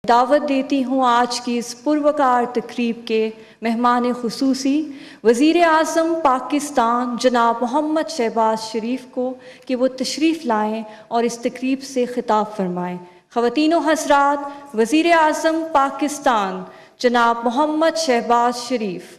دعوت دیتی ہوں آج کی اس پروکار تقریب کے مہمان خصوصی وزیر اعظم پاکستان جناب محمد شہباز شریف کو کہ وہ تشریف لائیں اور اس تقریب سے خطاب فرمائیں۔ خواتین و حضرات، وزیر اعظم پاکستان جناب محمد شہباز شریف۔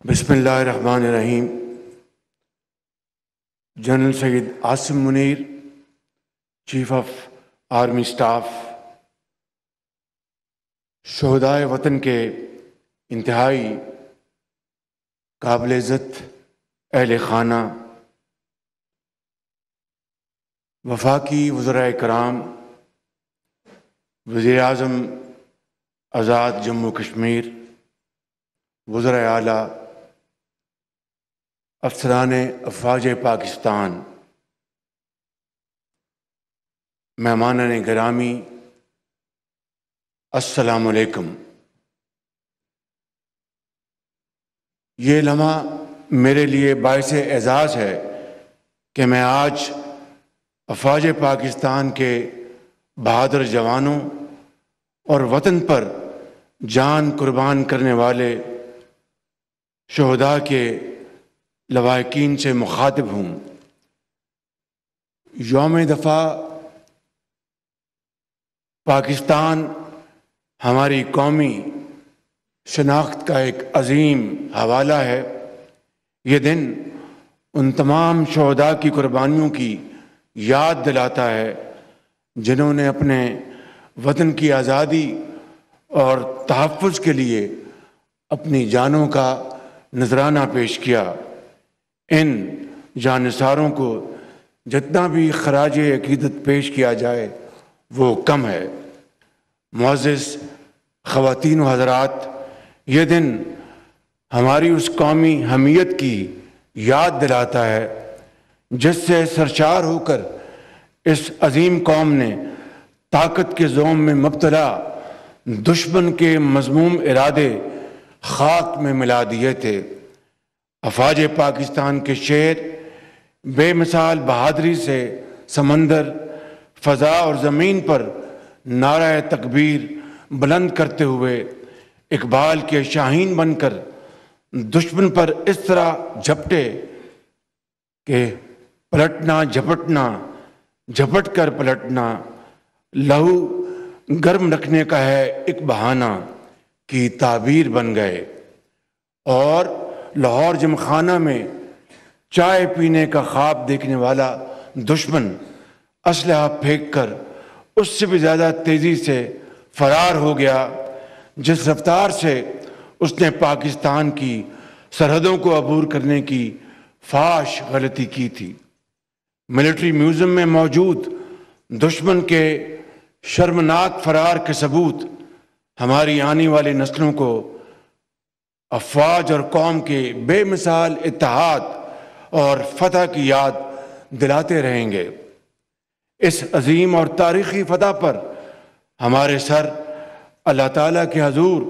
بسم اللہ الرحمن الرحیم۔ General Syed Asim Munir, chief of army staff, شہدائے وطن کے انتہائی قابل عزت اہل خانہ، وفاقی وزرائے کرام، وزیر اعظم آزاد جموں کشمیر، وزرائے اعلیٰ، افسران افواج پاکستان، مہمانان گرامی، السلام علیکم۔ یہ لمحہ میرے لیے باعث اعزاز ہے کہ میں آج افواج پاکستان کے بہادر جوانوں اور وطن پر جان قربان کرنے والے شہداء کے لواحقین سے مخاطب ہوں۔ یوم دفاع پاکستان ہماری قومی شناخت کا ایک عظیم حوالہ ہے۔ یہ دن ان تمام شہداء کی قربانیوں کی یاد دلاتا ہے جنہوں نے اپنے وطن کی آزادی اور تحفظ کے لیے اپنی جانوں کا نذرانہ پیش کیا۔ ان جانثاروں کو جتنا بھی خراج عقیدت پیش کیا جائے وہ کم ہے۔ معزز خواتین و حضرات، یہ دن ہماری اس قومی حمیت کی یاد دلاتا ہے جس سے سرشار ہو کر اس عظیم قوم نے طاقت کے زوم میں مبتلا دشمن کے مذموم ارادے خاک میں ملا دیے تھے۔ افواج پاکستان کے شیر بے مثال بہادری سے سمندر، فضا اور زمین پر نعرہ تکبیر بلند کرتے ہوئے اقبال کے شاہین بن کر دشمن پر اس طرح جھپٹے کہ پلٹنا جھپٹنا، جھپٹ کر پلٹنا، لہو گرم رکھنے کا ہے ایک بہانہ کی تعبیر بن گئے، اور لاہور جمخانہ میں چائے پینے کا خواب دیکھنے والا دشمن اسلحہ پھینک کر اس سے بھی زیادہ تیزی سے فرار ہو گیا جس رفتار سے اس نے پاکستان کی سرحدوں کو عبور کرنے کی فاحش غلطی کی تھی۔ ملٹری میوزیم میں موجود دشمن کے شرمناک فرار کے ثبوت ہماری آنے والی نسلوں کو افواج اور قوم کے بے مثال اتحاد اور فتح کی یاد دلاتے رہیں گے۔ اس عظیم اور تاریخی فتح پر ہمارے سر اللہ تعالیٰ کے حضور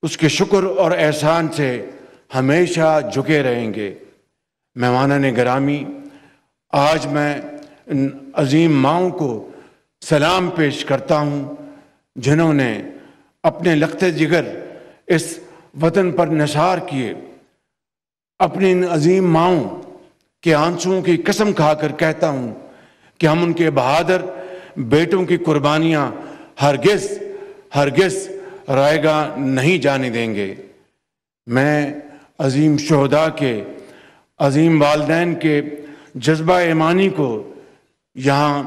اس کے شکر اور احسان سے ہمیشہ جھکے رہیں گے۔ مہمانان گرامی، آج میں ان عظیم ماؤں کو سلام پیش کرتا ہوں جنہوں نے اپنے لخت جگر اس وطن پر نثار کیے۔ اپنی ان عظیم ماؤں کے آنسوؤں کی قسم کھا کر کہتا ہوں کہ ہم ان کے بہادر بیٹوں کی قربانیاں ہرگز ہرگز رائے گاہ نہیں جانے دیں گے۔ میں عظیم شہداء کے، عظیم والدین کے جذبہ ایمانی کو یہاں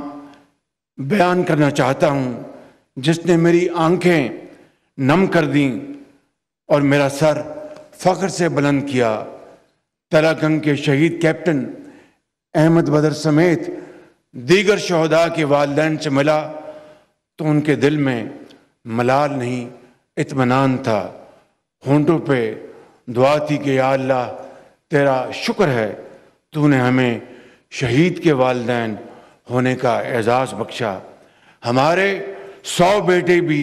بیان کرنا چاہتا ہوں جس نے میری آنکھیں نم کر دیں اور میرا سر فخر سے بلند کیا۔ تلہ گنگ کے شہید کیپٹن احمد بدر سمیت دیگر شہداء کے والدین سے ملا تو ان کے دل میں ملال نہیں اطمینان تھا۔ ہونٹوں پہ دعا تھی کہ یا اللہ تیرا شکر ہے تو نے ہمیں شہید کے والدین ہونے کا اعزاز بخشا۔ ہمارے 100 بیٹے بھی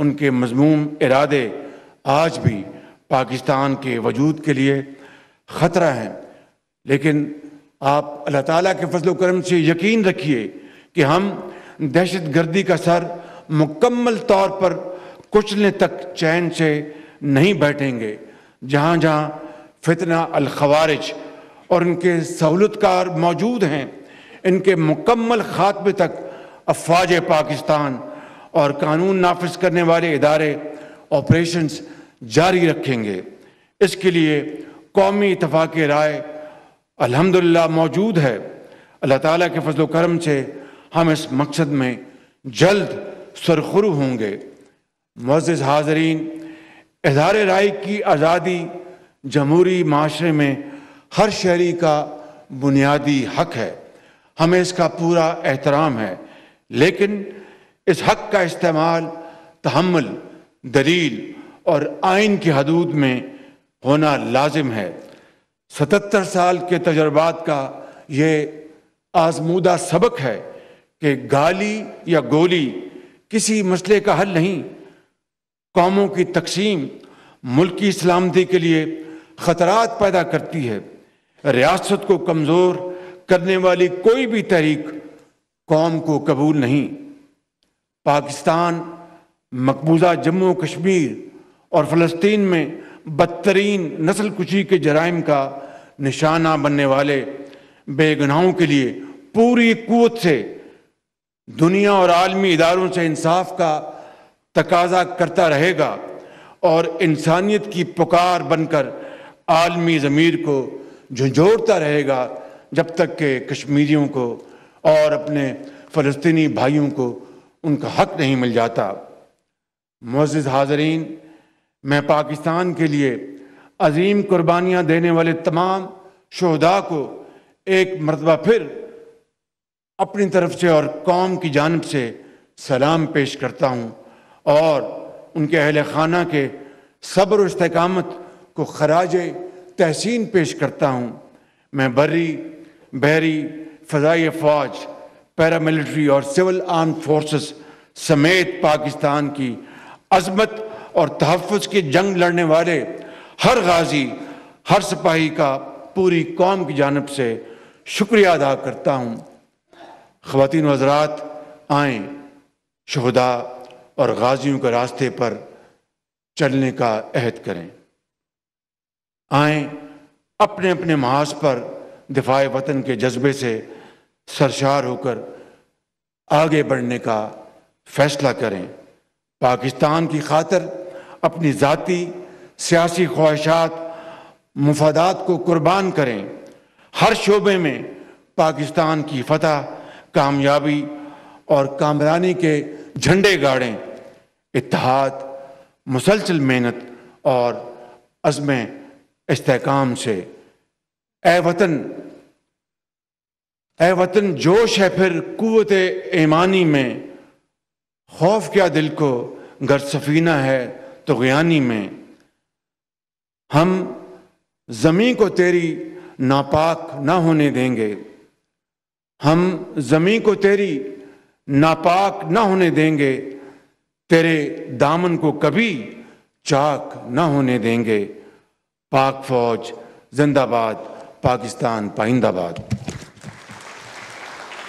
ان کے مذموم ارادے آج بھی پاکستان کے وجود کے لیے خطرہ ہیں، لیکن آپ اللہ تعالیٰ کے فضل و کرم سے یقین رکھیے کہ ہم دہشت گردی کا سر مکمل طور پر کچلنے تک چین سے نہیں بیٹھیں گے۔ جہاں جہاں فتنہ الخوارج اور ان کے سہولت کار موجود ہیں، ان کے مکمل خاتمے تک افواج پاکستان اور قانون نافذ کرنے والے ادارے آپریشنز جاری رکھیں گے۔ اس کے لیے قومی اتفاق رائے الحمدللہ موجود ہے۔ اللہ تعالیٰ کے فضل و کرم سے ہم اس مقصد میں جلد سرخرو ہوں گے۔ معزز حاضرین، اظہار رائے کی آزادی جمہوری معاشرے میں ہر شہری کا بنیادی حق ہے، ہمیں اس کا پورا احترام ہے، لیکن اس حق کا استعمال تحمل، دلیل اور آئین کی حدود میں ہونا لازم ہے۔ 77 سال کے تجربات کا یہ آزمودہ سبق ہے کہ گالی یا گولی کسی مسئلے کا حل نہیں۔ قوموں کی تقسیم ملکی سلامتی کے لیے خطرات پیدا کرتی ہے۔ ریاست کو کمزور کرنے والی کوئی بھی تحریک قوم کو قبول نہیں۔ پاکستان مقبوضہ جموں و کشمیر اور فلسطین میں بدترین نسل کشی کے جرائم کا نشانہ بننے والے بے گناہوں کے لیے پوری قوت سے دنیا اور عالمی اداروں سے انصاف کا تقاضا کرتا رہے گا اور انسانیت کی پکار بن کر عالمی ضمیر کو جھنجھوڑتا رہے گا، جب تک کہ کشمیریوں کو اور اپنے فلسطینی بھائیوں کو ان کا حق نہیں مل جاتا۔ معزز حاضرین، میں پاکستان کے لیے عظیم قربانیاں دینے والے تمام شہداء کو ایک مرتبہ پھر اپنی طرف سے اور قوم کی جانب سے سلام پیش کرتا ہوں اور ان کے اہل خانہ کے صبر و استقامت کو خراج تحسین پیش کرتا ہوں۔ میں بری، بحری، فضائی افواج، پیراملٹری اور سول آرم فورسز سمیت پاکستان کی عظمت اور تحفظ کی جنگ لڑنے والے ہر غازی، ہر سپاہی کا پوری قوم کی جانب سے شکریہ ادا کرتا ہوں۔ خواتین و حضرات، آئیں شہداء اور غازیوں کے راستے پر چلنے کا عہد کریں۔ آئیں اپنے اپنے محاذ پر دفاع وطن کے جذبے سے سرشار ہو کر آگے بڑھنے کا فیصلہ کریں۔ پاکستان کی خاطر اپنی ذاتی سیاسی خواہشات، مفادات کو قربان کریں۔ ہر شعبے میں پاکستان کی فتح، کامیابی اور کامرانی کے جھنڈے گاڑیں۔ اتحاد، مسلسل محنت اور عزم استحکام سے اے وطن جوش ہے پھر قوت ایمانی میں، خوف کیا دل کو گر سفینہ ہے طغیانی میں۔ ہم زمین کو تیری ناپاک نہ ہونے دیں گے، ہم زمین کو تیری ناپاک نہ ہونے دیں گے، تیرے دامن کو کبھی چاک نہ ہونے دیں گے۔ پاک فوج زندہ باد، پاکستان پائندہ باد۔